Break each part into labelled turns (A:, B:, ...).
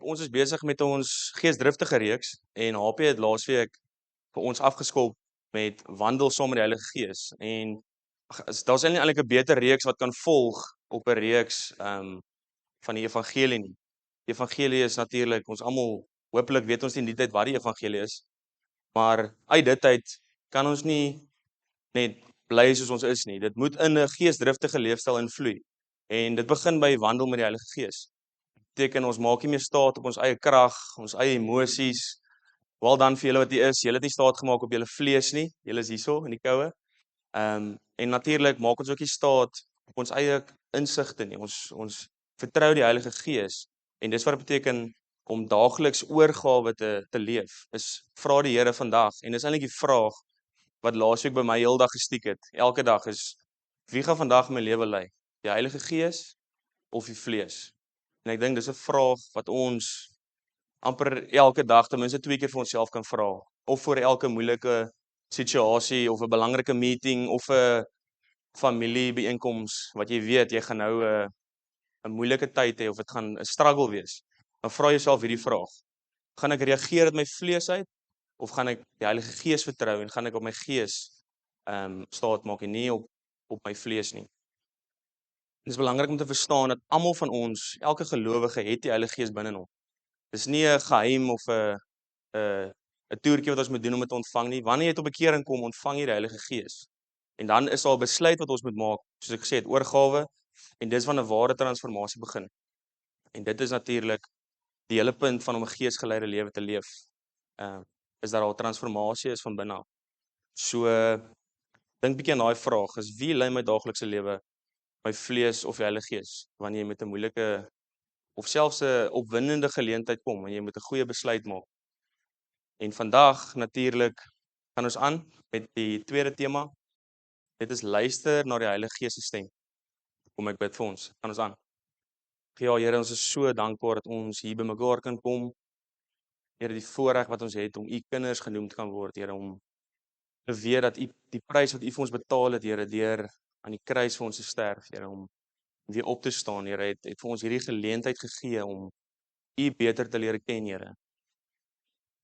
A: Ons is besig met ons geesdriftige reeks en HP het laasweek vir ons afgeskop met wandel saam met die Heilige Gees. En daar's eintlik 'n beter reeks wat kan volg op 'n reeks van die evangelie nie. Die evangelie is natuurlik, ons almal, hopelik weet ons nie die tyd wat die evangelie is, maar uit dit uit kan ons nie net bly soos ons is nie. Dit moet in 'n geesdriftige leefstyl invloei. En dit begin by wandel met die Heilige Gees. Beteken ons maak nie meer staat op ons eie krag, ons eie emosies. Wel dan vir julle wat hier is, julle het nie staat gemaak op julle vlees nie. Julle is hierso in die koue. En natuurlik maak ons ook nie staat op ons eie insigte nie. Ons vertrou die Heilige Gees. En dis wat dit beteken om daagliks oorgawe te leef. Vra die Here vandag. En dis eintlik die vraag wat laasweek by my heeldag gestiek het. Elke dag is, wie gaan vandag my lewe lei? Die Heilige Gees of die vlees? En ek dink dis 'n vraag wat ons amper elke dag ten minste 2 keer vir onsself kan vra. Of voor elke moeilike situasie of 'n belangrike meeting of 'n familiebyeenkoms wat jy weet jy gaan nou 'n moeilike tyd hê of dit gaan 'n struggle wees. Dan vra jouself hierdie vraag: gaan ek reageer uit my vlees uit of gaan ek die Heilige Gees vertrou en gaan ek op my gees staat maak en nie op my vlees nie? Dit is belangrik om te verstaan dat almal van ons, elke gelowige het die Heilige Gees binne hom. Dis nie 'n geheim of 'n toertjie wat ons moet doen om dit te ontvang nie. Wanneer jy tot bekering kom, ontvang jy die Heilige Gees. En dan is daar 'n besluit wat ons moet maak, soos ek gesê het, oorgawe, en dis wanneer 'n ware transformasie begin. En dit is natuurlik die hele punt van om 'n geesgeleide lewe te leef. Is dat al transformasie is van binne af. So dink bietjie aan daai vraag, is wie lei my daaglikse lewe? My vlees of die Heilige Gees? Wanneer jy met 'n moeilike of selfs 'n opwindende geleentheid kom en jy moet 'n goeie besluit maak. En vandag natuurlik gaan ons aan met die tweede tema. Dit is luister na die Heilige Gees se stem. Kom ek bid vir ons. Gaan ons aan. Ja, Here, ons is so dankbaar dat ons hier bymekaar kan kom. Here, die voorreg wat ons het om u kinders genoemd kan word, Here, om te weet dat u die prys wat u vir ons betaal het, Here, deur aan die kruis vir ons te sterf, Here, om weer op te staan, Here, het vir ons hierdie geleentheid gegee om u beter te leer ken, Here.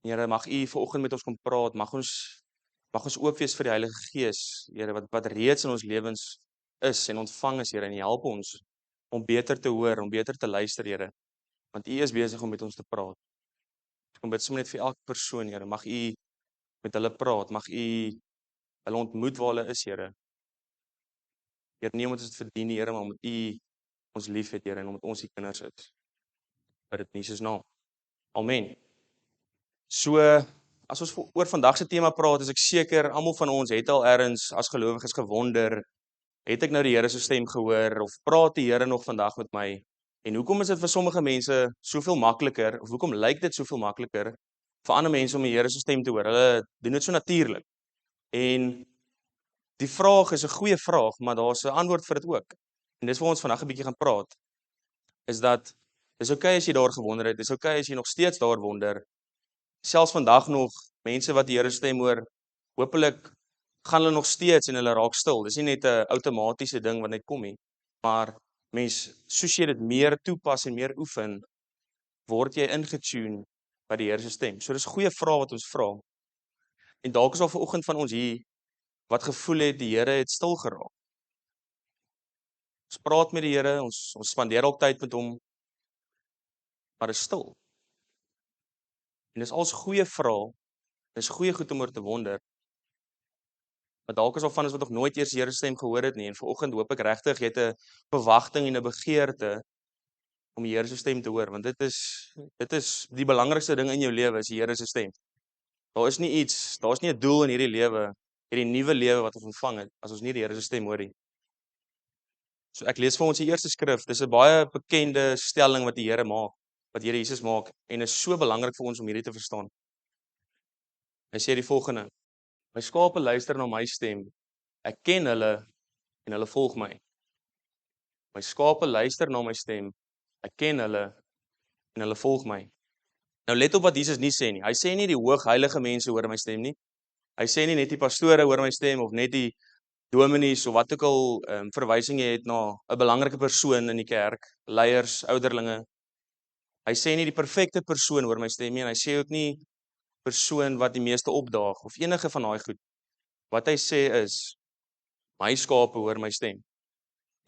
A: Here, mag u vanoggend met ons kom praat, mag ons oop wees vir die Heilige Gees, Here, wat reeds in ons lewens is en ontvang is, Here, en help ons om beter te hoor, om beter te luister, Here, want u is besig om met ons te praat. Ek kom bid sommer net vir elke persoon, Here, mag u met hulle praat, mag u hulle ontmoet waar hulle is, Here. Here, nie omdat ons dit verdien, Here, maar omdat u ons lief het, Here, en omdat ons die kinders is. Bid dit in Jesus naam. Amen. So, as ons oor vandag se tema praat, is ek seker almal van ons het al ergens as gelowiges gewonder, het ek nou die Here se stem gehoor of praat die Here nog vandag met my? En hoekom is dit vir sommige mense soveel makliker of hoekom lyk dit soveel makliker vir ander mense om die Here se stem te hoor? Hulle doen dit so natuurlik. En die vraag is 'n goeie vraag, maar daar's 'n antwoord vir dit ook. En dis waar ons vandag 'n bietjie gaan praat. Is dat dis okay as jy daar gewonder het, dis okay as jy nog steeds daar wonder. Selfs vandag nog mense wat die Here stem hoor, hopelik gaan hulle nog steeds en hulle raak stil. Dis nie net 'n outomatiese ding wat net kom nie, maar mens, soos jy dit meer toepas en meer oefen, word jy ingetune by die Here se stem. So dis 'n goeie vraag wat ons vra. En dalk is daar vanoggend van ons hier wat gevoel het die Here het stil geraak. Ons praat met die Here, ons spandeer ook tyd met hom, maar is stil. En dis als goeie vrae, dis goeie goed om oor te wonder. Maar dalk is daar van ons wat nog nooit eers die Here se stem gehoor het nie, en vanoggend hoop ek regtig jy het 'n verwagting en 'n begeerte om die Here se stem te hoor, want dit is die belangrikste ding in jou lewe, is die Here se stem. Daar's nie 'n doel in hierdie lewe, hierdie nuwe lewe wat ons ontvang het, as ons nie die Here se stem hoor nie. So ek lees vir ons die eerste skrif. Dis 'n baie bekende stelling wat die Here maak, wat Here Jesus maak, en is so belangrik vir ons om hierdie te verstaan. Hy sê die volgende: my skape luister na my stem. Ek ken hulle en hulle volg my. My skape luister na my stem. Ek ken hulle en hulle volg my. Nou let op wat Jesus nie sê nie. Hy sê nie die hoogheilige mense hoor my stem nie. Hy sê nie net die pastore hoor my stem of net die dominees of wat ook al verwysing jy het na 'n belangrike persoon in die kerk, leiers, ouderlinge. Hy sê nie die perfekte persoon hoor my stem nie, en hy sê ook nie persoon wat die meeste opdaag, of enige van daai goed. Wat hy sê is, my skape hoor my stem.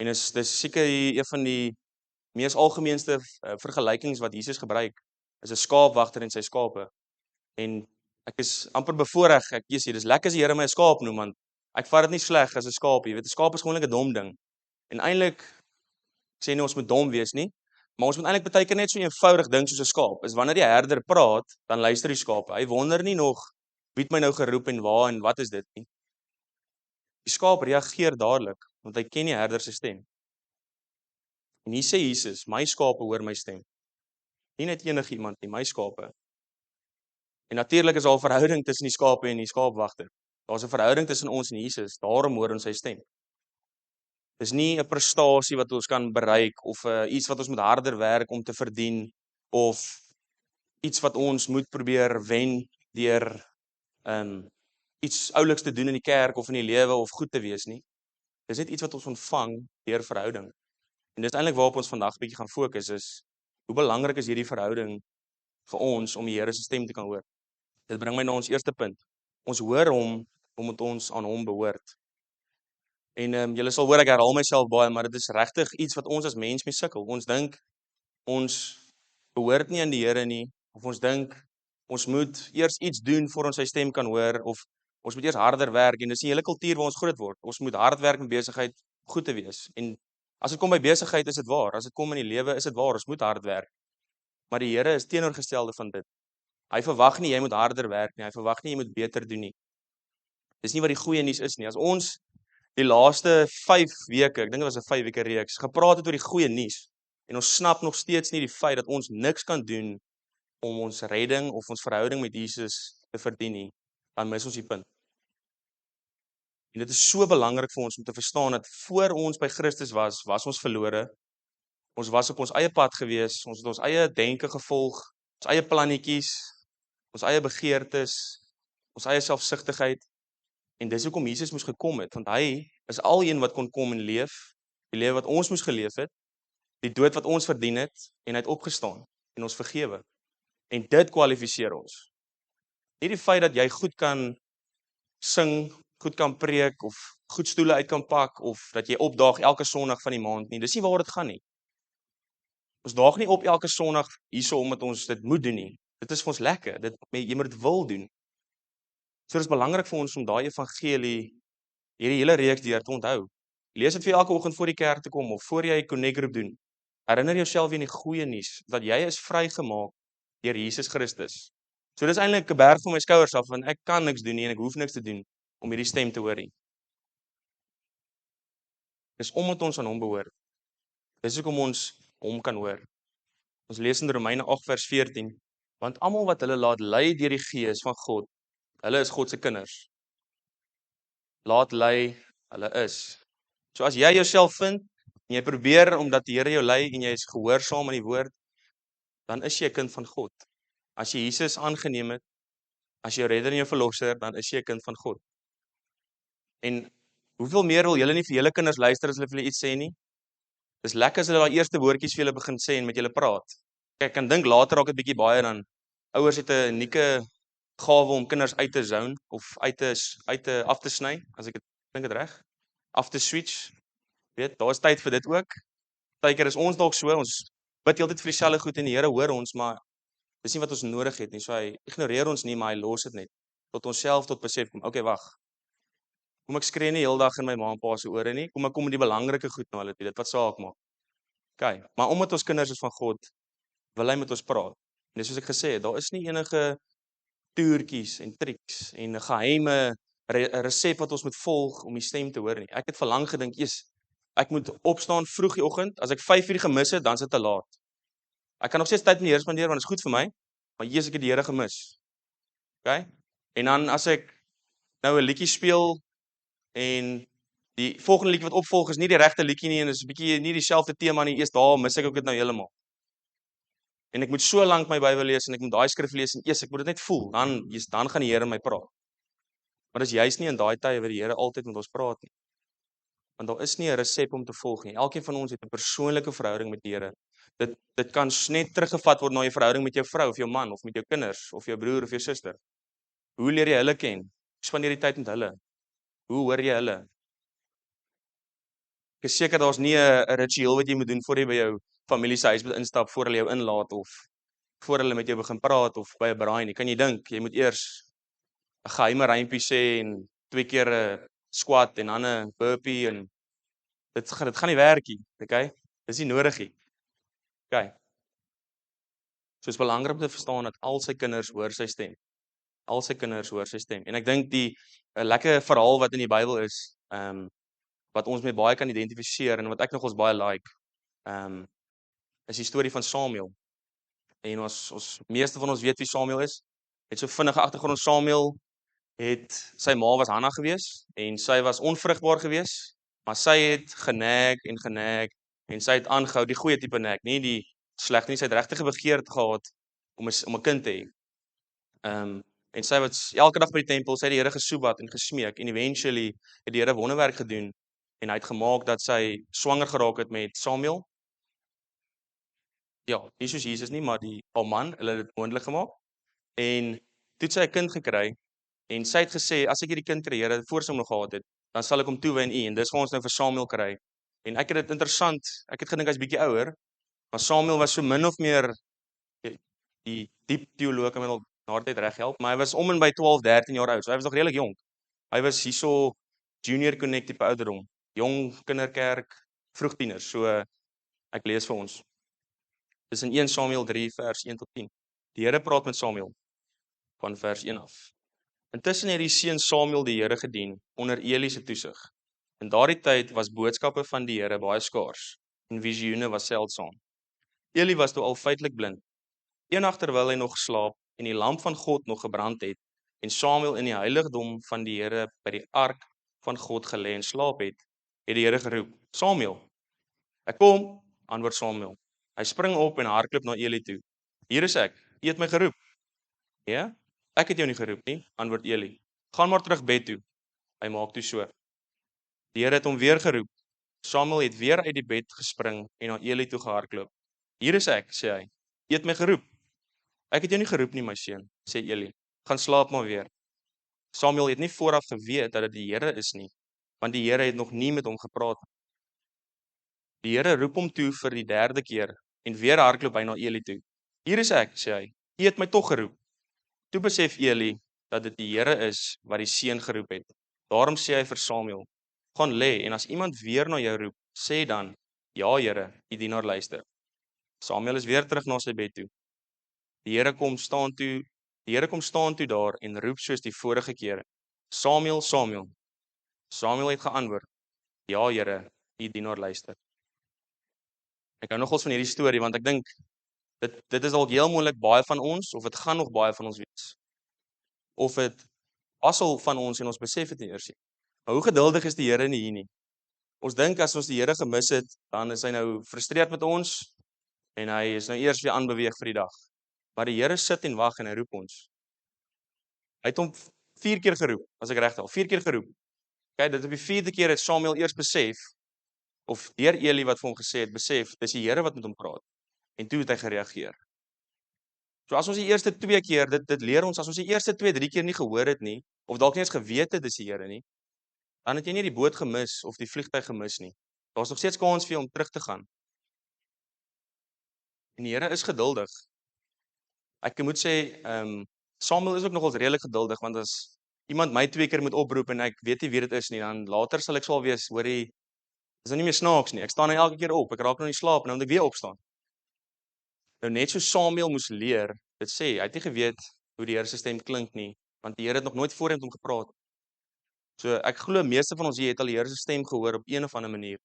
A: En dis seker een van die mees algemeenste vergelykings wat Jesus gebruik, is 'n skaapwagter en sy skape. En ek is amper bevoorreg, dis lekker as die Here my 'n skaap noem, want ek vat dit nie sleg as 'n skaap, jy weet, 'n skaap is gewoonlik 'n dom ding. En eintlik, ek sê nie ons moet dom wees nie, maar ons moet eintlik baie keer net so eenvoudig dink soos 'n skaap. Is wanneer die herder praat, dan luister die skape. Hy wonder nie nog wie het my nou geroep en waar en wat is dit nie. Die skaap reageer dadelik, want hy ken die herder se stem. En hier sê Jesus, my skape hoor my stem. Nie net enige iemand nie, my skape. En natuurlik is daar 'n verhouding tussen die skape en die skaapwagter. Daar's 'n verhouding tussen ons en Jesus, daarom hoor ons sy stem. Dis nie 'n prestasie wat ons kan bereik of iets wat ons moet harder werk om te verdien of iets wat ons moet probeer wen deur iets ouliks te doen in die kerk of in die lewe of goed te wees nie. Dis net iets wat ons ontvang deur verhouding. En dis eintlik waarop ons vandag bietjie gaan fokus is, hoe belangrik is hierdie verhouding vir ons om die Here se stem te kan hoor. Dit bring my na ons eerste punt. Ons hoor hom omdat ons aan hom behoort. En julle sal hoor ek herhaal myself baie, maar dit is regtig iets wat ons as mens mee sukkel. Ons dink ons behoort nie aan die Here nie, of ons dink ons moet eers iets doen voor ons sy stem kan hoor, of ons moet eers harder werk, en dis 'n hele kultuur waar ons groot word. Ons moet hard werk met besigheid goed te wees. En as dit kom by besigheid is dit waar, as dit kom in die lewe is dit waar, ons moet hard werk. Maar die Here is teenoorgestelde van dit. Hy verwag nie jy moet harder werk nie, hy verwag nie jy moet beter doen nie. Dis nie wat die goeie nuus is nie. As ons die laaste 5 weke, ek dink dit was 'n 5 weke reeks, gepraat het oor die goeie nuus, en ons snap nog steeds nie die feit dat ons niks kan doen om ons redding of ons verhouding met Jesus te verdien nie, dan mis ons die punt. En dit is so belangrik vir ons om te verstaan dat voor ons by Christus was ons verlore. Ons was op ons eie pad gewees, ons het ons eie denke gevolg, ons eie plannetjies, ons eie begeertes, ons eie selfsugtigheid. En dis hoekom Jesus moes gekom het, want hy is al een wat kon kom en leef, die lewe wat ons moes geleef het, die dood wat ons verdien het, en hy het opgestaan en ons vergewe. En dit kwalifiseer ons. Nie die feit dat jy goed kan sing, goed kan preek, of goed stoele uit kan pak, of dat jy opdaag elke Sondag van die maand nie. Dis nie waar dit gaan nie. Ons daag nie op elke Sondag hierso omdat ons dit moet doen nie. Dit is vir ons lekker, jy moet dit wil doen. So dit is belangrik vir ons om daai evangelie, hierdie hele reeks deur te onthou. Lees dit vir elke oggend voor die kerk te kom, of voor jy 'n connect groep doen. Herinner jouself weer in die goeie nuus, dat jy is vrygemaak deur Jesus Christus. So dis eintlik 'n berg van my skouers af, want ek kan niks doen nie, en ek hoef niks te doen om hierdie stem te hoor nie. Dis omdat ons aan hom behoort. Dis hoekom ons hom kan hoor. Ons lees in Romeine 8 vers 14, want almal wat hulle laat lei deur die Gees van God, hulle is God se kinders. Laat lei, hulle is. So as jy jouself vind, en jy probeer omdat die Here jou lei, en jy is gehoorsaam aan die woord, dan is jy 'n kind van God. As jy Jesus aangeneem het, as jy redder en jou verlosser, dan is jy 'n kind van God. En hoeveel meer wil julle nie vir julle kinders luister as hulle vir julle iets sê nie? Dis lekker as hulle daai eerste woordjies vir julle begin sê en met julle praat. Ek kan dink later raak dit bietjie baie, dan ouers het 'n unieke gawe om kinders uit te zone of af te sny, as ek dink dit reg. Af te switch. Weet, daar is tyd vir dit ook. Partykeer is ons dalk so, ons bid heeltyd vir dieselfde goed en die Here hoor ons, maar dis nie wat ons nodig het nie. So hy ignoreer ons nie, maar hy los dit net tot ons self tot besef kom. Okay, wag. Kom ek skree nie heeldag in my ma en pa se ore nie. Kom ek kom met die belangrike goed na hulle toe, dit wat saak maak. Okay, maar omdat ons kinders is van God, wil hy met ons praat. En dis soos ek gesê het, daar is nie enige toertjies en triks en 'n geheime resep wat ons moet volg om die stem te hoor nie. Ek het verlang gedink, ek moet opstaan vroeg die oggend. As ek 5 uur gemis het, dan is dit te laat. Ek kan nog steeds tyd met die Here spandeer, want dit is goed vir my, maar ek het die Here gemis. Okay? En dan as ek nou 'n liedjie speel en die volgende liedjie wat opvolg is nie die regte liedjie nie, en is 'n bietjie nie dieselfde tema nie, eers daar mis ek ook dit nou heeltemal. En ek moet so lank my Bybel lees en ek moet daai skrif lees en ek moet dit net voel, dan gaan die Here my praat. Maar dis juist nie in daai tye wat die Here altyd met ons praat nie. Want daar is nie 'n resep om te volg nie. Elkeen van ons het 'n persoonlike verhouding met die Here. Dit kan net teruggevat word na jou verhouding met jou vrou of jou man of met jou kinders of jou broer of jou suster. Hoe leer jy hulle ken? Hoe spandeer jy tyd met hulle? Hoe hoor jy hulle? Ek is seker daar's nie 'n ritueel wat jy moet doen voor jy by jou familie se huis instap voor hulle jou inlaat of voor hulle met jou begin praat of by 'n braai nie. Kan jy dink jy moet eers 'n geheime rympie sê en 2 keer 'n squat en dan 'n burpee en dit gaan nie werk nie, okay? Dis nie nodig nie. Okay. So is belangrik om te verstaan dat al sy kinders hoor sy stem. Al sy kinders hoor sy stem. En ek dink 'n lekker verhaal wat in die Bybel is, wat ons met baie kan identifiseer en wat ek nogals baie like, is die storie van Samuel. En ons meeste van ons weet wie Samuel is. Het so vinnige agtergrond. Samuel sy ma was Hanna gewees en sy was onvrugbaar gewees, maar sy het geneg en sy het aangehou, die goeie tipe neg, nie die slegte nie. Sy het regtig begeerte gehad om 'n kind te hê. En sy was elke dag by die tempel, sy het die Here gesoebat en gesmeek en eventually het die Here wonderwerk gedoen en hy het gemaak dat sy swanger geraak het met Samuel. Ja, nie soos Jesus nie, maar haar man, hulle het dit moontlik gemaak. En toe het sy 'n kind gekry en sy het gesê as ek hierdie kind kry, Here, voor sy hom nog gehad het, dan sal ek hom toewy aan U en dis waar ons nou vir Samuel kry. En ek het dit interessant, ek het gedink hy's bietjie ouer, maar Samuel was so min of meer die diep teoloog kan my nog na die tyd reg help, maar hy was om en by 12, 13 jaar oud. So hy was nog redelik jonk. Hy was hierso junior connect tipe ouderdom, jong kinderkerk, vroegtieners. So ek lees vir ons. Dis in 1 Samuel 3 vers 1 tot 10. Die Here praat met Samuel van vers 1 af. Intussen het die seun Samuel die Here gedien onder Eli se toesig. In daardie tyd was boodskappe van die Here baie skaars en visioene was seldsaam. Eli was toe al feitelik blind. Eendag terwyl hy nog slaap en die lamp van God nog gebrand het en Samuel in die heiligdom van die Here by die ark van God gelê en slaap het die Here geroep: "Samuel." "Ek kom," antwoord Samuel. Hy spring op en hardloop na Eli toe. "Hier is ek. U het my geroep." "Ja, ek het jou nie geroep nie," antwoord Eli. "Gaan maar terug bed toe." Hy maak toe so. Die Here het hom weer geroep. Samuel het weer uit die bed gespring en na Eli toe gehardloop. "Hier is ek," sê hy. "U het my geroep." "Ek het jou nie geroep nie, my seun," sê Eli. "Gaan slaap maar weer." Samuel het nie vooraf geweet dat dit die Here is nie, want die Here het nog nie met hom gepraat nie. Die Here roep hom toe vir die 3de keer en weer hardloop hy na Eli toe. "Hier is ek," sê hy. "U het my tog geroep." Toe besef Eli dat dit die Here is wat die seun geroep het. Daarom sê hy vir Samuel: "Gaan lê en as iemand weer na jou roep, sê dan: 'Ja, Here, u dienaar luister.'" Samuel is weer terug na sy bed toe. Die Here kom staan toe daar en roep soos die vorige keer: "Samuel, Samuel." Samuel het geantwoord: "Ja, Here, u dienaar luister." Ek hou nogals van hierdie storie want ek dink dit is dalk heel moontlik baie van ons of dit gaan nog baie van ons wees. Of dit asal van ons en ons besef dit nie eers nie. Maar hoe geduldig is die Here nie hier nie? Ons dink as ons die Here gemis het, dan is hy nou frustreerd met ons en hy is nou eers weer aanbeweeg vir die dag. Maar die Here sit en wag en hy roep ons. Hy het hom 4 keer geroep, as ek reg tel, 4 keer geroep. Kyk, dit op die 4de keer het Samuel eers besef of deur Eli wat vir hom gesê het, besef dis die Here wat met hom praat. En toe het hy gereageer. So as ons die eerste 2 keer dit leer ons as ons die eerste 2, 3 keer nie gehoor het nie of dalk nie eens geweet het dis die Here nie, dan het jy nie die boot gemis of die vliegtuig gemis nie. Daar's nog steeds kans vir jou om terug te gaan. En die Here is geduldig. Ek moet sê, Samuel is ook nogals redelik geduldig want as iemand my 2 keer moet oproep en ek weet nie wie dit is nie, dan later sal ek swaar wees, hoorie, is nou nie meer snaaks nie. Ek staan nou elke keer op. Ek raak nou in slaap en nou moet ek weer opstaan. Nou net so Samuel moes leer, dit sê, hy het nie geweet hoe die Here se stem klink nie, want die Here het nog nooit voorheen met hom gepraat. So ek glo meeste van ons hier het al die Here se stem gehoor op een of ander manier.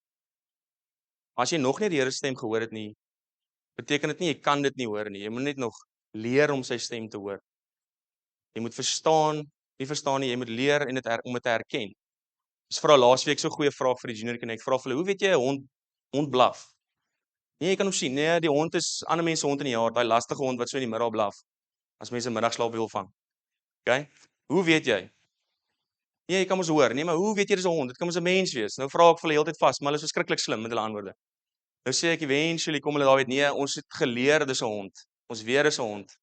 A: Maar as jy nog nie die Here se stem gehoor het nie, beteken dit nie jy kan dit nie hoor nie. Jy moet net nog leer om sy stem te hoor. Jy moet nie verstaan nie, jy moet leer en om dit te herken. Dis vra laasweek so 'n goeie vraag vir die junior connect. Vra vir hulle, hoe weet jy 'n hond blaf? Nee, jy kan hom sien. Nee, die hond is ander mense se hond in die jaar, daai lastige hond wat so in die middag blaf as mense middagslaap wil vang. OK? Hoe weet jy? Nee, jy kan mos hoor. Nee, maar hoe weet jy dis 'n hond? Dit kan mos 'n mens wees. Nou vra ek vir hulle heeltyd vas, maar hulle is verskriklik slim met hulle antwoorde. Nou sê ek eventually kom hulle daar weet, nee, ons het geleer dis 'n hond. Ons weet dis 'n hond.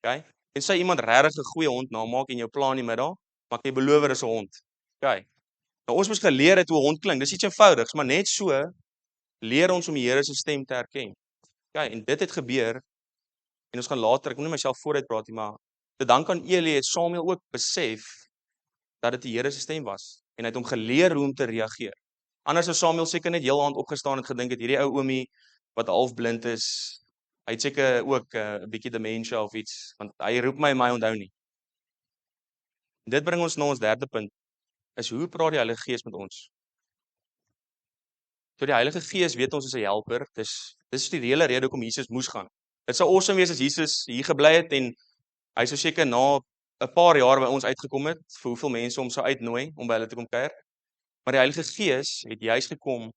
A: Okay? En sy iemand regtig 'n goeie hond namaak en jou plan in die middag, maar jy beloof dis 'n hond. Okay. Nou ons moes geleer het hoe 'n hond klink. Dis iets eenvoudigs, maar net so leer ons om die Here se stem te herken. Okay, en dit het gebeur en ons gaan later, ek moet nie myself vooruit praat nie, maar te dank aan Eli het Samuel ook besef dat dit die Here se stem was en hy het hom geleer hoe om te reageer. Anders sou Samuel seker net heel aand opgestaan en gedink het hierdie ou oomie wat half blind is, hy het seker ook 'n bietjie dementia of iets, want hy roep my en my onthou nie. Dit bring ons na ons derde punt, is hoe praat die Heilige Gees met ons? So die Heilige Gees weet ons is 'n helper, dis die hele rede hoekom Jesus moes gaan. Dit sou awesome wees as Jesus hier gebly het en hy sou seker na 'n paar jaar by ons uitgekom het, vir hoeveel mense hom sou uitnooi om by hulle te kom kuier. Maar die Heilige Gees het juis gekom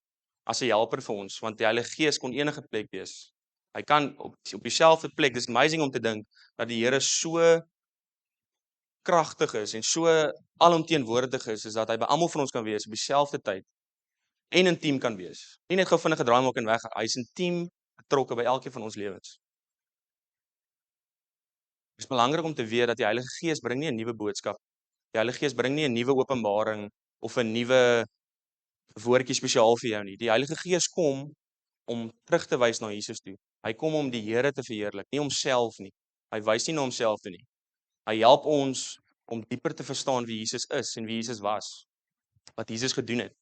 A: as 'n helper vir ons, want die Heilige Gees kon enige plek wees. Hy kan op dieselfde plek. Dis amazing om te dink dat die Here so kragtig is en so alomteenwoordig is dat hy by almal van ons kan wees op dieselfde tyd en intiem kan wees. Nie net gou vinnig gedraai maak en weg. Hy's intiem betrokke by elkeen van ons lewens. Dit is belangrik om te weet dat die Heilige Gees bring nie 'n nuwe boodskap. Die Heilige Gees bring nie 'n nuwe openbaring of 'n nuwe woordjie spesiaal vir jou nie. Die Heilige Gees kom om terug te wys na Jesus toe. Hy kom om die Here te verheerlik, nie homself nie. Hy wys nie na homself toe nie. Hy help ons om dieper te verstaan wie Jesus is en wie Jesus was, wat Jesus gedoen het.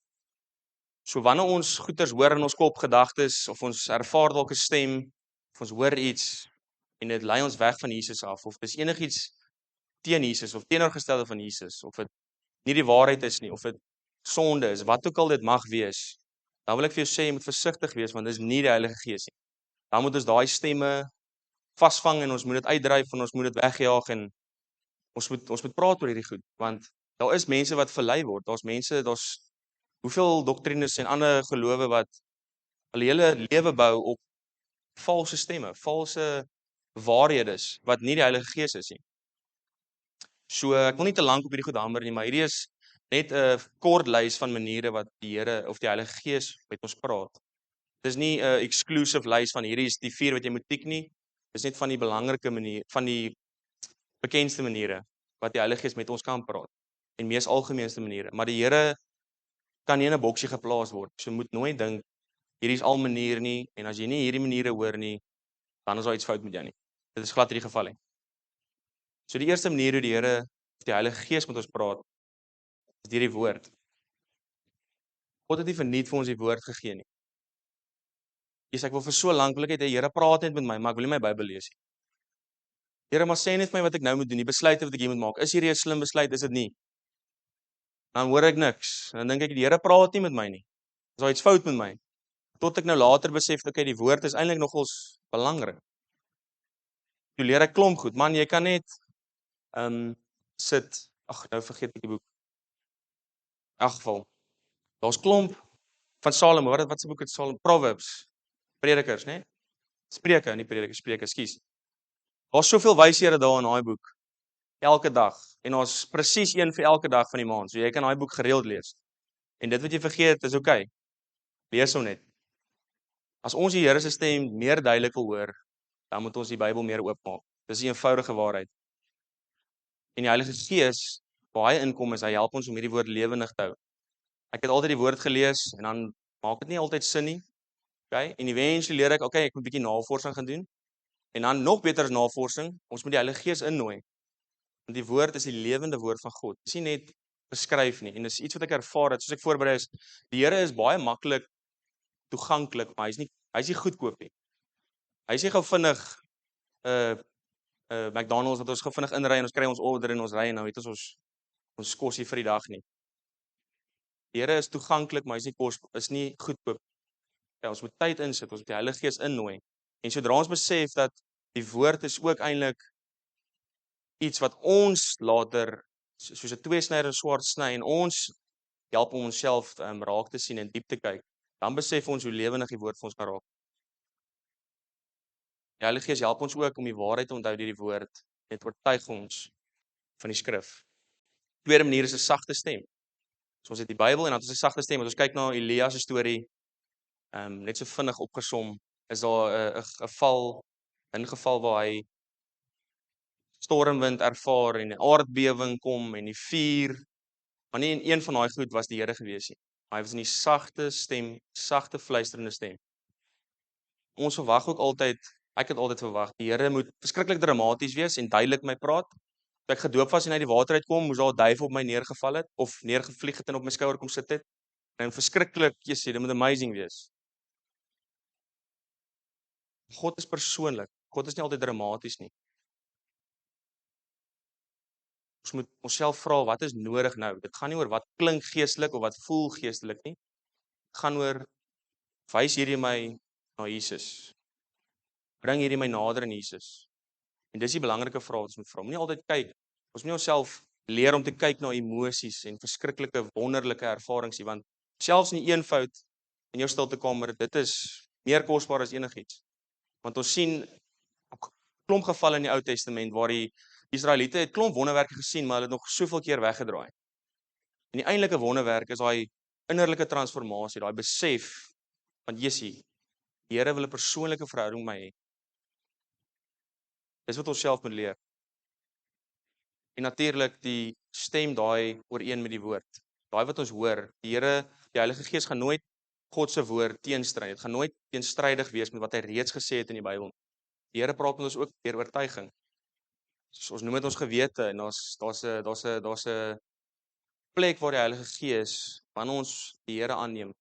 A: So wanneer ons goeters hoor in ons kop, gedagtes, of ons ervaar dalk 'n stem, of ons hoor iets en dit lei ons weg van Jesus af, of dis enigiets teen Jesus of teenoorgestelde van Jesus, of dit nie die waarheid is nie, of dit sonde is, wat ook al dit mag wees, dan wil ek vir jou sê, jy moet versigtig wees, want dis nie die Heilige Gees nie. Dan moet ons daai stemme vasvang en ons moet dit uitdryf en ons moet dit wegjaag en ons moet praat oor hierdie goed, want daar is mense wat verlei word. Daar's hoeveel doktrines en ander gelowe wat hulle hele lewe bou op valse stemme, valse waarhede wat nie die Heilige Gees is nie. So ek wil nie te lank op hierdie goed hamer nie, maar hierdie is net 'n kort lys van maniere wat die Here of die Heilige Gees met ons praat. Dis nie 'n exclusive lys van hierdie is die 4 wat jy moet tik nie. Dis net van die belangrike maniere, van die bekendste maniere wat die Heilige Gees met ons kan praat en mees algemeenste maniere. Maar die Here kan nie in 'n boksie geplaas word. So moet nooit dink hierdie is al maniere nie en as jy nie hierdie maniere hoor nie, dan is daar iets fout met jou nie. Dit is glad nie die geval nie. So die eerste manier hoe die Here of die Heilige Gees met ons praat is deur die woord. God het nie verniet vir ons die woord gegee nie. Jesus, ek wil vir so lank wil ek hê Here praat net met my, maar ek wil nie my Bybel lees nie. Here, maar sê net vir my wat ek nou moet doen, die besluite wat ek hier moet maak. Is hierdie 'n slim besluit, is dit nie? Dan hoor ek niks. Dan dink ek die Here praat nie met my nie. Is daar iets fout met my? Tot ek nou later besef dat die woord is eintlik nogals belangrik. Toe leer ek klomp goed. Man, jy kan net sit. Ag, nou vergeet ek die boek. In elk geval. Daar's klomp van Salomo. Wat se boek het Salomo? Proverbs. Predikers, né? Spreuke, nie Predikers, Spreuke, ekskuus. Daar's soveel wyshede daar in daai boek. Elke dag. En ons presies een vir elke dag van die maand. So jy kan daai boek gereeld lees. En dit wat jy vergeet is okay. Lees hom net. As ons die Here se stem meer duidelik wil hoor, dan moet ons die Bybel meer oopmaak. Dis 'n eenvoudige waarheid. En die Heilige Gees, waar hy inkom is, hy help ons om hierdie woord lewendig te hou. Ek het altyd die woord gelees en dan maak dit nie altyd sin nie. Okay? En eventually leer ek, okay, ek moet 'n bietjie navorsing gaan doen. En dan nog beter as navorsing, ons moet die Heilige Gees innooi. Want die woord is die lewende woord van God. Dit is nie net geskryf nie en dis iets wat ek ervaar het soos ek voorberei is. Die Here is baie maklik toeganklik, maar hy's nie goedkoop nie. Hy's nie gou vinnig McDonald's wat ons gou vinnig inry en ons kry ons order en ons ry en nou het ons kosie vir die dag nie. Die Here is toeganklik, maar is nie goedkoop. Ja, ons moet tyd insit, ons moet die Heilige Gees innooi. En sodra ons besef dat die woord is ook eintlik iets wat ons later soos 'n tweesnydende swaard sny en ons help om onsself raak te sien en diep te kyk, dan besef ons hoe lewendig die woord vir ons kan raak. Die Heilige Gees help ons ook om die waarheid te onthou deur die woord en dit oortuig ons van die skrif. Tweede manier is 'n sagte stem. So ons het die Bybel en dan het ons 'n sagte stem. As ons kyk na Elia se storie, Net so vinnig opgesom, is daar 'n geval waar hy stormwind ervaar en 'n aardbewing kom en die vuur, maar nie in een van daai goed was die Here gewees nie. Maar hy was in die sagte stem, sagte fluisterende stem. Ons verwag ook altyd, ek het altyd verwag, die Here moet verskriklik dramaties wees en duidelik met my praat. Toe ek gedoop was en uit die water uitkom, moes daar 'n duif op my neergeval het of neergevlieg het en op my skouer kom sit het. En verskriklik, dit moet amazing wees. God is persoonlik. God is nie altyd dramaties nie. Ons moet onsself vra, wat is nodig nou? Dit gaan nie oor wat klink geestelik of wat voel geestelik nie. Dit gaan oor, wys hierdie my na Jesus. Bring hierdie my nader aan Jesus. En dis die belangrike vraag wat ons moet vra. Moenie altyd kyk. Ons moet nie onsself leer om te kyk na emosies en verskriklike wonderlike ervarings nie, want selfs in die eenvoud in jou stilte kamer, dit is meer kosbaar as enigiets. Want ons sien 'n klomp gevalle in die Ou Testament waar die Israeliete het klomp wonderwerke gesien, maar hulle het nog soveel keer weggedraai. En die eintlike wonderwerk is daai innerlike transformasie, daai besef van Jessie, die Here wil 'n persoonlike verhouding met my hê. Dis wat ons self moet leer. En natuurlik die stem daai ooreen met die woord. Daai wat ons hoor, die Here, die Heilige Gees gaan nooit God se woord teenstry. Dit gaan nooit teenstrydig wees met wat hy reeds gesê het in die Bybel. Die Here praat met ons ook deur oortuiging. So, ons noem dit ons gewete en daar's 'n plek waar die Heilige Gees, wanneer ons die Here aanneem,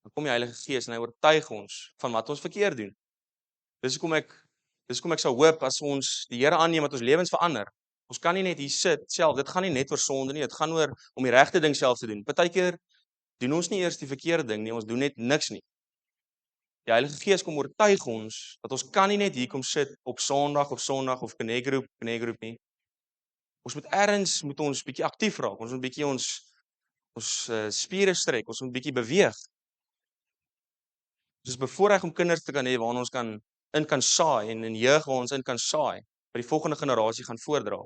A: dan kom die Heilige Gees en hy oortuig ons van wat ons verkeerd doen. Dis hoekom ek sou hoop as ons die Here aanneem dat ons lewens verander. Ons kan nie net hier sit self, dit gaan nie net oor sonde nie, dit gaan oor om die regte ding self te doen. Partykeer doen ons nie eers die verkeerde ding nie, ons doen net niks nie. Die Heilige Gees kom oortuig ons dat ons kan nie net hier kom sit op Sondag of connect groep nie. Ons moet ons bietjie aktief raak. Ons moet bietjie ons spiere strek, ons moet bietjie beweeg. Dit is bevoorreg om kinders te kan hê waar ons kan saai en in jeug waar ons in kan saai, wat die volgende generasie gaan voordra.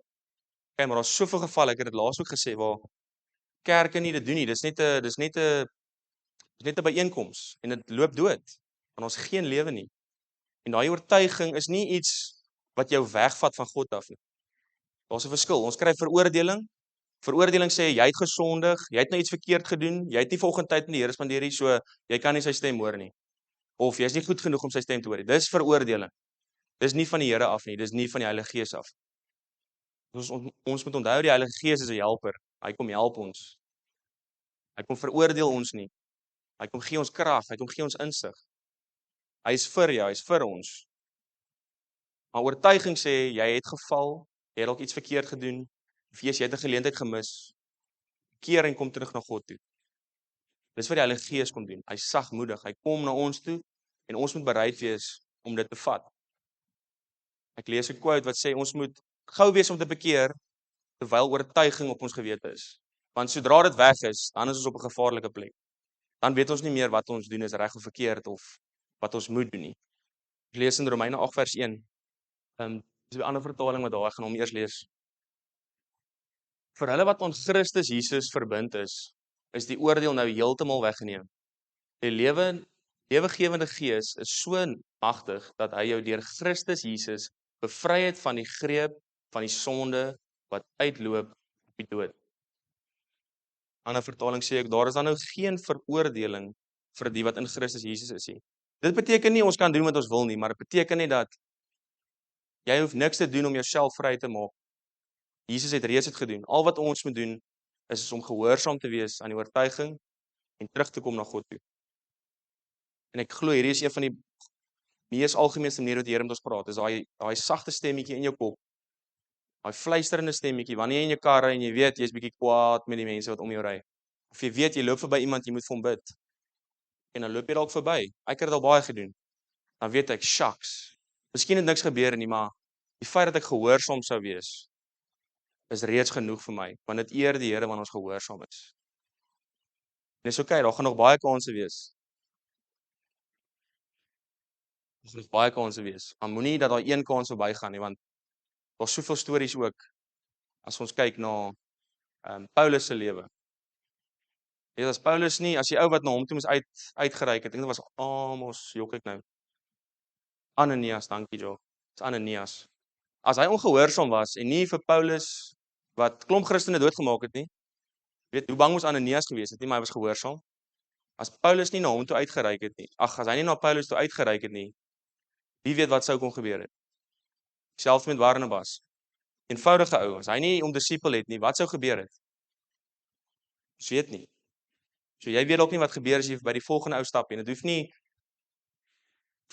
A: Kyk, maar daar's soveel gevalle, ek het dit laas ook gesê, waar kerke nie dit doen nie. Dis net 'n byeenkoms en dit loop dood. Want ons geen lewe nie. En daai oortuiging is nie iets wat jou wegvat van God af nie. Daar's 'n verskil. Ons kry veroordeling. Veroordeling sê jy het gesondig, jy het nou iets verkeerd gedoen, jy het nie volgende tyd met die Here spandeer nie, so jy kan nie sy stem hoor nie. Of jy's nie goed genoeg om sy stem te hoor nie. Dis veroordeling. Dis nie van die Here af nie, dis nie van die Heilige Gees af. Ons moet onthou die Heilige Gees is 'n helper. Hy kom help ons. Hy kom veroordeel ons nie. Hy kom gee ons krag, hy kom gee ons insig. Hy is vir jou, hy is vir ons. Maar oortuiging sê jy het geval, jy het dalk iets verkeerd gedoen, of jy het 'n geleentheid gemis. Keer en kom terug na God toe. Dis wat die Heilige Gees kom doen. Hy's sagmoedig, hy kom na ons toe en ons moet bereid wees om dit te vat. Ek lees 'n quote wat sê ons moet gou wees om te bekeer terwyl oortuiging op ons gewete is. Want sodra dit weg is, dan is ons op 'n gevaarlike plek. Dan weet ons nie meer wat ons doen is reg of verkeerd of wat ons moet doen nie. Ek lees in Romeine 8 vers 1. Dis 'n ander vertaling wat daar gaan hom eers lees. Vir hulle wat aan Christus Jesus verbind is die oordeel nou heeltemal weggeneem. Die lewegewende Gees is so magtig dat hy jou deur Christus Jesus bevry het van die greep van die sonde wat uitloop op die dood. Ander vertaling sê ek, daar is dan nou geen veroordeling vir die wat in Christus Jesus is nie. Dit beteken nie ons kan doen wat ons wil nie, maar dit beteken net dat jy hoef niks te doen om jouself vry te maak. Jesus het reeds dit gedoen. Al wat ons moet doen is om gehoorsaam te wees aan die oortuiging en terug te kom na God toe. En ek glo hierdie is een van die mees algemeenste maniere wat die Here met ons praat. Dis daai sagte stemmetjie in jou kop. Daai fluisterende stemmetjie wanneer jy in jou kar ry en jy weet jy's bietjie kwaad met die mense wat om jou ry. Of jy weet jy loop verby iemand jy moet vir hom bid. En dan loop jy dalk verby. Ek het dit al baie gedoen. Dan weet ek, shucks. Miskien het niks gebeur nie, maar die feit dat ek gehoorsaam sou wees is reeds genoeg vir my, want dit eer die Here wanneer ons gehoorsaam is. En dis okay, daar gaan nog baie kansse wees. Daar gaan nog baie kansse wees. Maar moenie dat daai een kans verbygaan nie, want daar's soveel stories ook as ons kyk na Paulus se lewe. Jy weet as Paulus nie, as die ou wat na hom toe moes uitgereik het, ek dink dit was Amos, jok ek nou. Ananias, dankie Jo. Dis Ananias. As hy ongehoorsaam was en nie vir Paulus wat klomp Christene doodgemaak het nie, weet hoe bang moes Ananias gewees het nie, maar hy was gehoorsaam. As Paulus nie na hom toe uitgereik het nie, as hy nie na Paulus toe uitgereik het nie, wie weet wat sou kon gebeur het. Selfs met Barnabas. Eenvoudige ou, as hy nie hom disipel het nie, wat sou gebeur het? Ons weet nie. So jy weet dalk nie wat gebeur as jy by die volgende ou stap nie. Dit hoef nie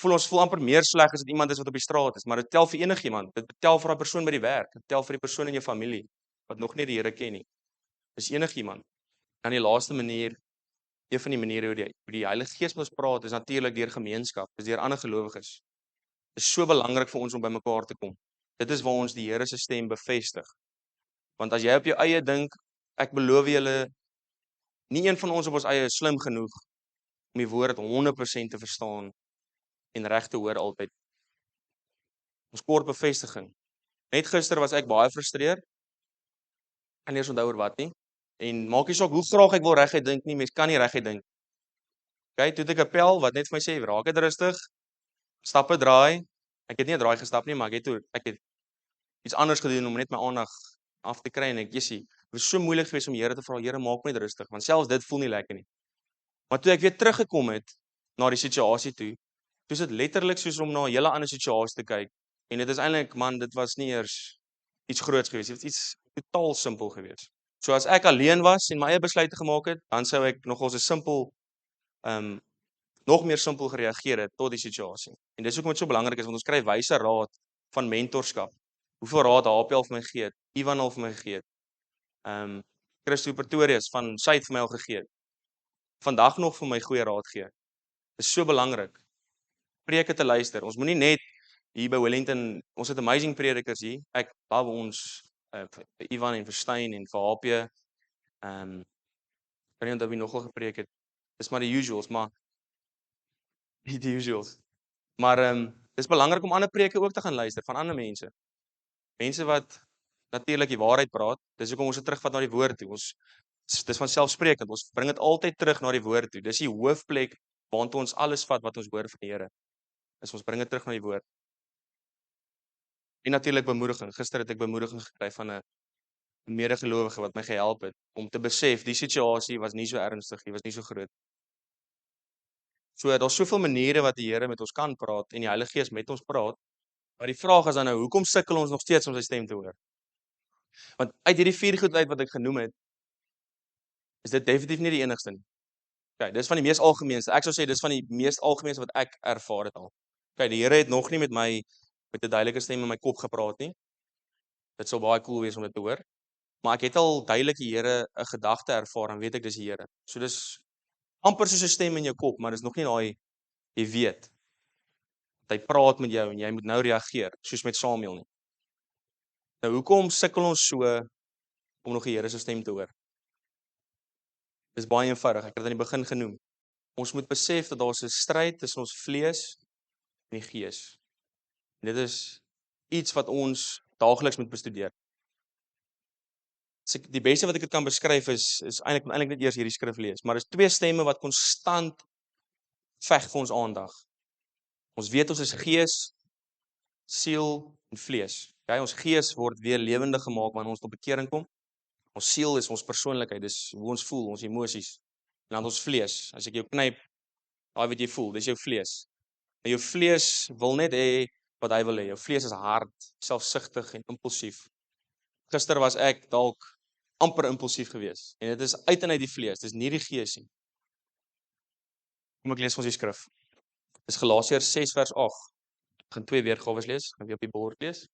A: ons voel amper meer sleg as dit iemand is wat op die straat is, maar dit tel vir enigiemand. Dit tel vir 'n persoon by die werk, dit tel vir die persoon in jou familie wat nog nie die Here ken nie. Dis enigiemand. Dan die laaste manier, een van die maniere hoe die Heilige Gees met ons praat, is natuurlik deur gemeenskap, is deur ander gelowiges. Dit is so belangrik vir ons om by mekaar te kom. Dit is waar ons die Here se stem bevestig. Want as jy op jou eie dink, ek beloof julle, nie een van ons op ons eie is slim genoeg om die woord 100% te verstaan en reg te hoor altyd. Ons kort bevestiging. Net gister was ek baie frustreerd. Kan nie eens onthou oor wat nie. En maak nie saak hoe graag ek wil reguit dink nie, mens kan nie reguit dink. Okay, toe het ek 'n appel wat net vir my sê, raak dit rustig, stap 'n draai. Ek het nie 'n draai gestap nie, maar ek het iets anders gedoen om net my aandag af te kry en ek jessie. Dit was so moeilik geweest om die Here te vra, Here, maak my net rustig, want selfs dit voel nie lekker nie. Maar toe ek weer teruggekom het na die situasie toe, is dit letterlik soos om na 'n hele ander situasie te kyk. En dit is eintlik, man, dit was nie eers iets groots geweest, dit was iets totaal simpel geweest. So as ek alleen was en my eie besluite gemaak het, dan sou ek nogals 'n simpel nog meer simpel gereageer het tot die situasie. En dis hoekom dit so belangrik is, want ons kry wyse raad van mentorskap. Hoeveel raad HP al vir my gegee het, Ivan al vir my gegee het. Christo Pretorius van Suid vir my al gegee het. Vandag nog vir my goeie raad gee. Dis so belangrik. Preke te luister. Ons moenie net hier by Wellington, ons het amazing predikers hier. Ek love ons vir Ivan en vir Stein en vir HP. Kan nie onthou wie nogal gepreek het. Dis maar die usuals, maar die usuals. Maar dis belangrik om ander preke ook te gaan luister van ander mense. Mense wat natuurlik die waarheid praat. Dis hoekom ons dit terugvat na die woord toe. Dis van selfsprekend. Ons bring dit altyd terug na die woord toe. Dis die hoofplek waartoe ons alles vat wat ons hoor van die Here. Ons bring dit terug na die woord. En natuurlik bemoediging. Gister het ek bemoediging gekry van 'n medegelowige wat my gehelp het om te besef die situasie was nie so ernstig nie, was nie so groot. So daar's soveel maniere wat die Here met ons kan praat en die Heilige Gees met ons praat. Maar die vraag is dan nou, hoekom sukkel ons nog steeds om sy stem te hoor? Want uit hierdie 4 goed uit wat ek genoem het, is dit definitief nie die enigste nie. Okay, dis van die mees algemeenste. Ek sou sê dis van die mees algemeenste wat ek ervaar het al. Okay, die Here het nog nie met my met 'n duidelike stem in my kop gepraat nie. Dit sou baie cool wees om dit te hoor. Maar ek het al duidelik die Here 'n gedagte ervaar en weet ek dis die Here. So dis amper soos 'n stem in jou kop, maar dis nog nie daai jy weet. Hy praat met jou en jy moet nou reageer, soos met Samuel nie. Nou hoekom sukkel ons so om nog die Here se stem te hoor? Dis baie eenvoudig. Ek het dit aan die begin genoem. Ons moet besef dat daar 'n stryd tussen ons vlees en die gees. En dit is iets wat ons daagliks moet bestudeer. Die beste wat ek dit kan beskryf is eintlik net eers hierdie skrif lees, maar dis 2 stemme wat konstant veg vir ons aandag. Ons weet ons is gees, siel en vlees. Okay, ons gees word weer lewendig gemaak wanneer ons tot bekering kom. Ons siel is ons persoonlikheid, dis hoe ons voel, ons emosies. En dan ons vlees. As ek jou knyp, daai wat jy voel, dis jou vlees. En jou vlees wil net hê wat hy wil hê. Jou vlees is hard, selfsugtig en impulsief. Gister was ek dalk amper impulsief geweest. En dit is uit en uit die vlees, dis nie die gees nie. Kom ek lees vir ons die skrif. Dis Galasiërs 6 vers 8. Ek gaan 2 weergawe lees, gaan weer op die bord lees.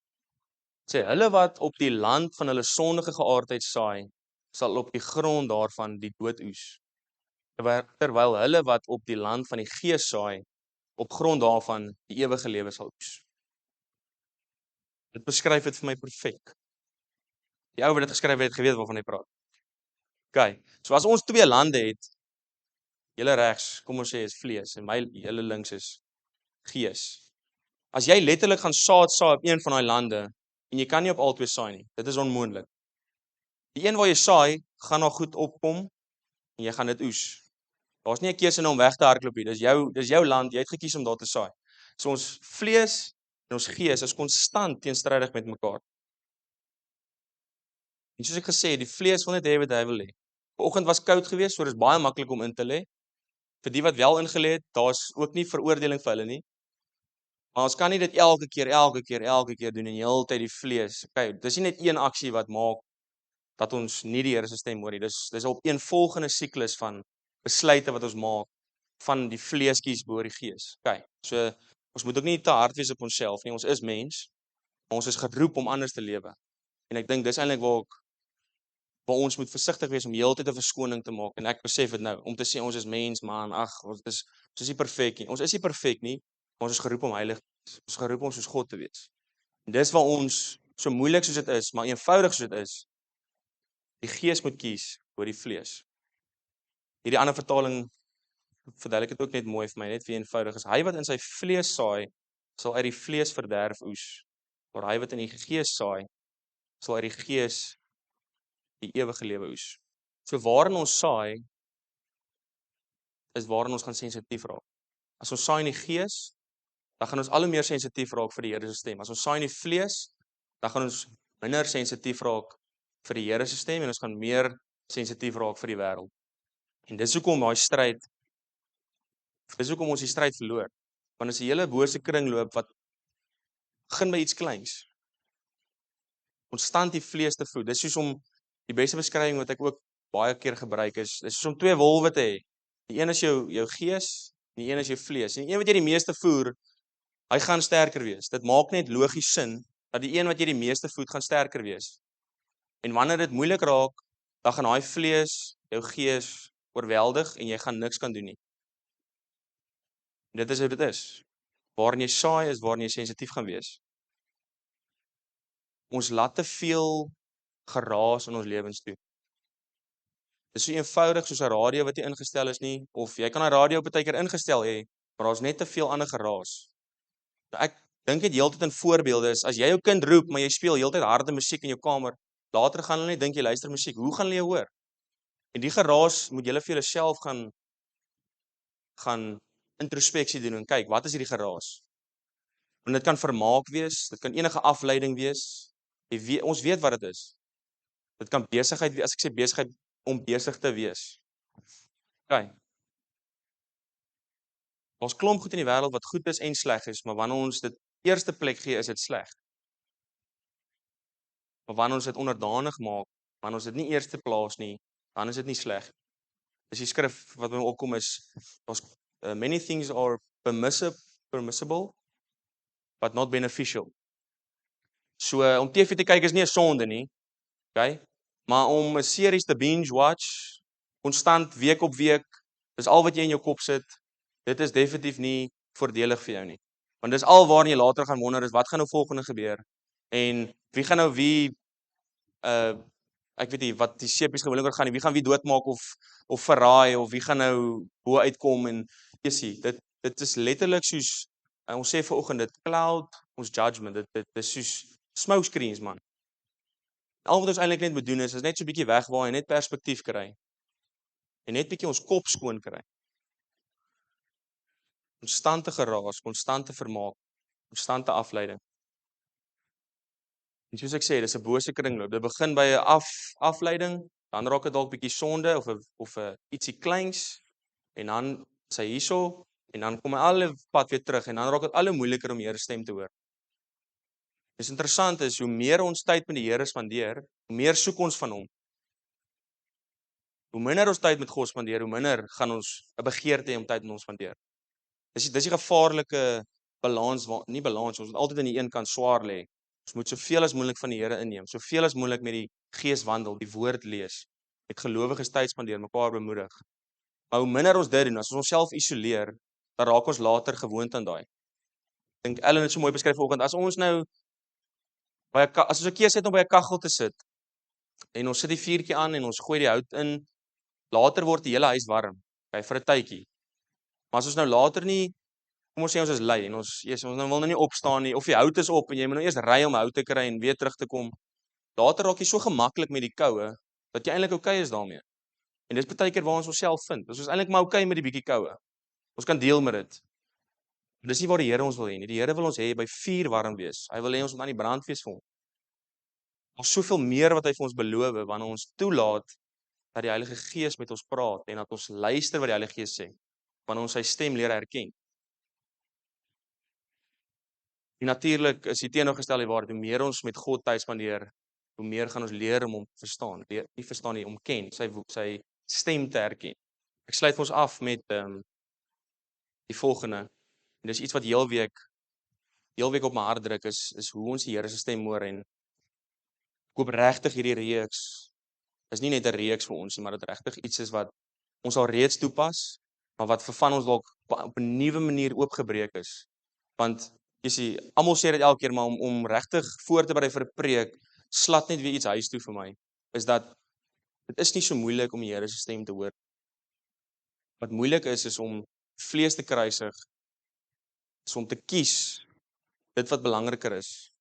A: Sê hulle wat op die land van hulle sondige geaardheid saai, sal op die grond daarvan die dood oes. Terwyl hulle wat op die land van die gees saai, op grond daarvan die ewige lewe sal oes. Dit beskryf dit vir my perfek. Die ou wat dit geskryf het, geweet waarvan hy praat. Okay, so as ons 2 lande het, julle regs, kom ons sê is vlees en my julle links is gees. As jy letterlik gaan saai op een van daai lande en jy kan nie op albei saai nie, dit is onmoontlik. Die een waar jy saai, gaan nog goed opkom en jy gaan dit oes. Daar's nie 'n keuse om weg te hardloop nie. Dis jou land, jy het gekies om daar te saai. So ons vlees en ons gees is konstant teenstrydig met mekaar. En soos ek gesê het, die vlees wil net hê wat hy wil hê. Vanoggend was koud geweest, so dis baie maklik om in te lê. Vir die wat wel ingelê het, daar's ook nie veroordeling vir hulle nie. Maar ons kan nie dit elke keer doen en heeltyd die vlees. Okay, dis nie net een aksie wat maak dat ons nie die Here se stem hoor nie. Dis 'n opeenvolgende siklus van besluite wat ons maak van die vlees kies bo die gees. Okay, so ons moet ook nie te hard wees op onsself nie. Ons is mens, maar ons is geroep om anders te lewe. En ek dink dis eintlik waar ons moet versigtig wees om heeltyd 'n verskoning te maak. En ek besef dit nou, om te sê ons is mens, man, ag, ons is nie perfek nie. Ons is nie perfek nie, maar ons is geroep om heilig te wees. Ons is geroep om soos God te wees. En dis waar ons, so moeilik soos dit is, maar eenvoudig soos dit is, die gees moet kies oor die vlees. Hierdie ander vertaling verduidelik dit ook net mooi vir my, net wie eenvoudig is. Hy wat in sy vlees saai, sal uit die vlees verderf oes. Maar hy wat in die gees saai, sal uit die gees die ewige lewe oes. So waarin ons saai, is waarin ons gaan sensitief raak. As ons saai in die gees, dan gaan ons al hoe meer sensitief raak vir die Here se stem. As ons saai in die vlees, dan gaan ons minder sensitief raak vir die Here se stem en ons gaan meer sensitief raak vir die wêreld. En dis hoekom ons die stryd verloor. Want as die hele bose kringloop wat begin by iets kleins, konstant die vlees te voed. Dis soos om die beste beskrywing wat ek ook baie keer gebruik is soos om twee wolwe te hê. Die een is jou gees, en die een is jou vlees. En die een wat jy die meeste voer, hy gaan sterker wees. Dit maak net logies sin dat die een wat jy die meeste voed gaan sterker wees. En wanneer dit moeilik raak, dan gaan daai vlees jou gees oorweldig en jy gaan niks kan doen nie. En dit is hoe dit is. Waarin jy saai is waarin jy sensitief gaan wees. Ons laat te veel geraas in ons lewens toe. Dit is so eenvoudig soos 'n radio wat nie ingestel is nie, of jy kan 'n radio partykeer ingestel hê, maar daar's net te veel ander geraas. Ek dink dit heeltyd in voorbeelde is, as jy jou kind roep, maar jy speel heeltyd harde musiek in jou kamer, later gaan hulle net dink jy luister musiek. Hoe gaan hulle jou hoor? En die geraas moet julle vir julleself gaan introspeksie doen en kyk, wat is hierdie geraas? En dit kan vermaak wees, dit kan enige afleiding wees. Ons weet wat dit is. Dit kan besigheid wees, as ek sê besigheid, om besig te wees. Okay. Ons klomp goed in die wêreld wat goed is en sleg is, maar wanneer ons dit eerste plek gee, is dit sleg. Maar wanneer ons dit onderdanig maak, wanneer ons dit nie eerste plaas nie, dan is dit nie sleg. Dis die skrif wat my opkom is, many things are permissible, but not beneficial. So, om TV te kyk is nie 'n sonde nie, okay? Maar om 'n series te binge watch, konstant week op week, dis al wat jy in jou kop sit, dit is definitief nie voordelig vir jou nie. Want dis al waarin jy later gaan wonder is, wat gaan nou volgende gebeur? En wie gaan nou wie, ek weet nie, wat die sepies gewoonlik oor gaan nie, wie gaan wie doodmaak of verraai, of wie gaan nou hoe uitkom, en dit is letterlik soos, ons sê vanoggend, dit cloud ons judgment, dit is soos smoke screens, man. Al wat ons eintlik net moet doen is net so 'n bietjie wegwaai en net perspektief kry. En net bietjie ons kop skoon kry. Konstante geraas, konstante vermaak, konstante afleiding. En soos ek sê, dis 'n bose kringloop. Dit begin by 'n afleiding, dan raak dit dalk bietjie sonde of 'n ietsie kleins, en dan is hy hierso, en dan kom hy al pad weer terug, en dan raak dit al hoe moeiliker om die Here stem te hoor. Dis interessant is, hoe meer ons tyd met die Here spandeer, hoe meer soek ons van hom. Hoe minder ons tyd met God spandeer, hoe minder gaan ons 'n begeerte hê om tyd met hom spandeer. Dis die gevaarlike balans, nie balans, ons moet altyd aan die een kant swaar lê. Ons moet soveel as moontlik van die Here inneem, soveel as moontlik met die Gees wandel, die woord lees, met gelowiges tyd spandeer, mekaar bemoedig. Maar hoe minder ons dit doen, as ons onsself isoleer, dan raak ons later gewoond aan daai. Ek dink Ellen het so mooi beskryf vanoggend, as ons nou as ons 'n keuse het om by 'n kaggel te sit, en ons sit die vuurtjie aan en ons gooi die hout in, later word die hele huis warm, okay, vir 'n tydjie. Maar as ons nou later nie, kom ons sê ons is lui en ons nou wil nou nie opstaan nie, of die hout is op en jy moet nou eers ry om hout te kry en weer terug te kom. Later raak jy so gemaklik met die koue dat jy eintlik okay is daarmee. En dis baie keer waar ons onsself vind. Ons is eintlik maar okay met die bietjie koue. Ons kan deel met dit. Dis nie waar die Here ons wil hê nie. Die Here wil ons hê by vuur warm wees. Hy wil hê ons moet aan die brand wees vir hom. Daar's soveel meer wat hy vir ons beloof wanneer ons toelaat dat die Heilige Gees met ons praat en dat ons luister wat die Heilige Gees sê. Wanneer ons sy stem leer herken. En natuurlik is die teenoorgestelde waar hoe meer ons met God tyd spandeer, hoe meer gaan ons leer om hom te verstaan. Nie verstaan nie, om ken, sy stem te herken. Ek sluit ons af met die volgende. En dis iets wat heel week op my hart druk is hoe ons die Here se stem hoor en ek hoop regtig hierdie reeks is nie net 'n reeks vir ons nie, maar dit regtig iets is wat ons al reeds toepas, maar wat vir van ons dalk op 'n nuwe manier oopgebreek is. Want jy sien, almal sê dit elke keer, maar om regtig voor te berei vir 'n preek, slat net weer iets huis toe vir my, is dat dit is nie so moeilik om die Here se stem te hoor. Wat moeilik is om vlees te kruisig, is om te kies dit wat belangriker is.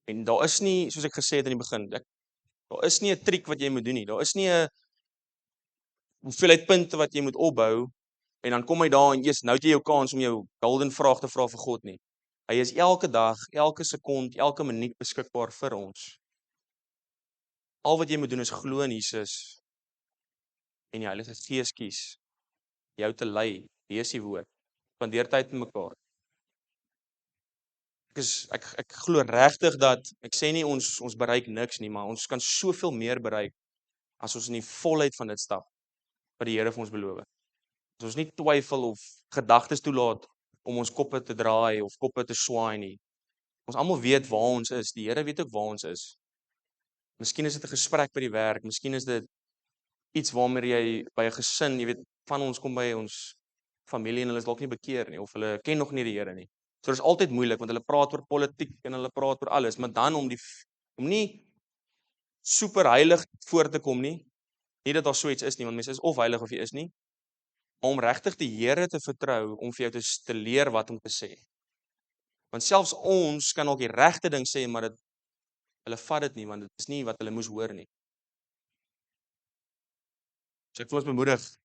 A: En daar is nie, soos ek gesê het in die begin, daar is nie 'n triek wat jy moet doen nie. Daar is nie 'n hoeveelheid punte wat jy moet opbou en dan kom hy daar en eers nou het jy jou kans om jou golden vraag te vra vir God nie. Hy is elke dag, elke sekond, elke minuut beskikbaar vir ons. Al wat jy moet doen is glo in Jesus en die Heilige Gees kies jou te lei, lees die woord, spandeer tyd met mekaar. Ek glo regtig dat ek sê nie ons bereik niks nie, maar ons kan soveel meer bereik as ons in die volheid van dit stap wat die Here vir ons beloof. As ons nie twyfel of gedagtes toelaat om ons koppe te draai of koppe te swaai nie. Ons almal weet waar ons is. Die Here weet ook waar ons is. Miskien is dit 'n gesprek by die werk, miskien is dit iets waarmee jy by 'n gesin, jy weet, van ons kom by ons familie en hulle is dalk nie bekeer nie of hulle ken nog nie die Here nie. So dis altyd moeilik want hulle praat oor politiek en hulle praat oor alles, maar dan om nie super heilig voor te kom nie. Nie dat daar so iets is nie, want mense is of heilig of jy is nie. Maar om regtig die Here te vertrou om vir jou te leer wat om te sê. Want selfs ons kan ook die regte ding sê, maar hulle vat dit nie want dit is nie wat hulle moes hoor nie. So ek wil ons bemoedig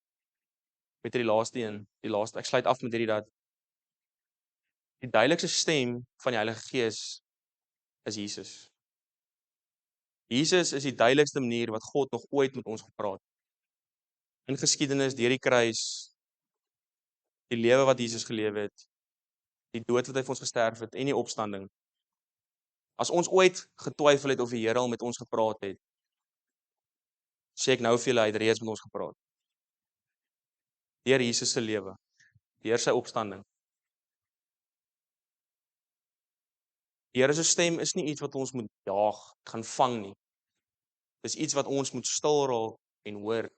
A: met die laaste een, ek sluit af met hierdie dat die duidelikste stem van die Heilige Gees is Jesus. Jesus is die duidelikste manier wat God nog ooit met ons gepraat het. In geskiedenis, deur die kruis, die lewe wat Jesus geleef het, die dood wat hy vir ons gesterf het en die opstanding. As ons ooit getwyfel het of die Here al met ons gepraat het, sê ek nou vir julle, hy het reeds met ons gepraat. Deur Jesus se lewe, deur sy opstanding. Die Here se stem is nie iets wat ons moet jaag, gaan vang nie. Dis iets wat ons moet stil raak en hoor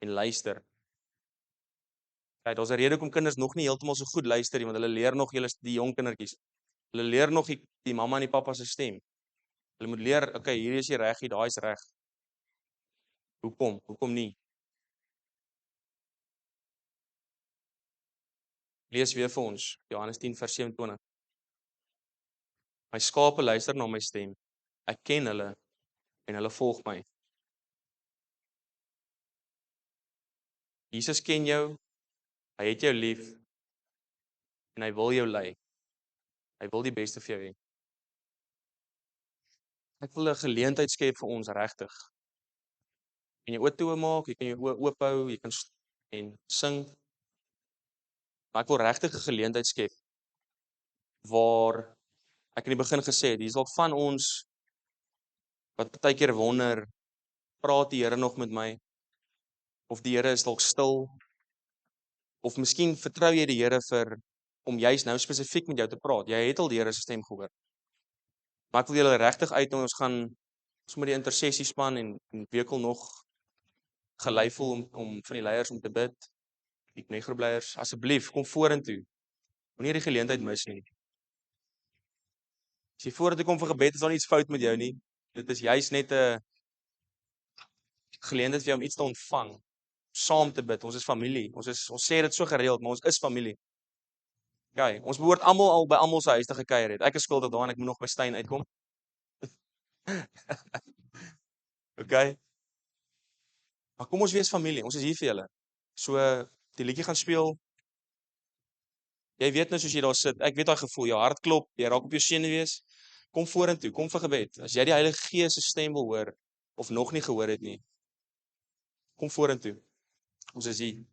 A: en luister. Kyk, daar's 'n rede hoekom kinders nog nie heeltemal so goed luister nie, want hulle leer nog, die jong kindertjies. Hulle leer nog die mamma en die pappa se stem. Hulle moet leer, okay, hierdie is die reg, daai is reg. Hoekom? Hoekom nie? Lees weer vir ons, Johannes 10:27. My skape luister na my stem. Ek ken hulle en hulle volg my. Jesus ken jou, hy het jou lief en hy wil jou lei. Hy wil die beste vir jou hê. Ek wil 'n geleentheid skep vir ons regtig. Kan jy oë toe maak, jy kan jou oë oop hou, jy kan en sing. Maar ek wil regtig 'n geleentheid skep waar ek in die begin gesê het, hier's dalk van ons wat baie keer wonder, praat die Here nog met my? Of die Here is dalk stil? Of miskien vertrou jy die Here om juis nou spesifiek met jou te praat. Jy het al die Here se stem gehoor. Maar ek wil julle regtig uitnooi, ons gaan sommer die intersessiespan en wekel nog gelei voel om van die leiers om te bid. Die negroepleiers, asseblief kom vorentoe. Moenie die geleentheid mis nie. As jy vorentoe kom vir gebed, is daar iets fout met jou nie. Dit is juis net 'n geleentheid vir jou om iets te ontvang, saam te bid. Ons is familie. Ons sê dit so gereeld, maar ons is familie. Okay, ons behoort almal al by almal se huis te gekuier het. Ek is skuldig daaraan, ek moet nog by Steyn uitkom. Okay. Maar kom ons wees familie, ons is hier vir julle. So, die liedjie gaan speel. Jy weet nou soos jy daar sit, ek weet daai gevoel, jou hart klop, jy raak op jou senuwees. Kom vorentoe, kom vir gebed. As jy die Heilige Gees se stem wil hoor of nog nie gehoor het nie, kom vorentoe. Ons is hier.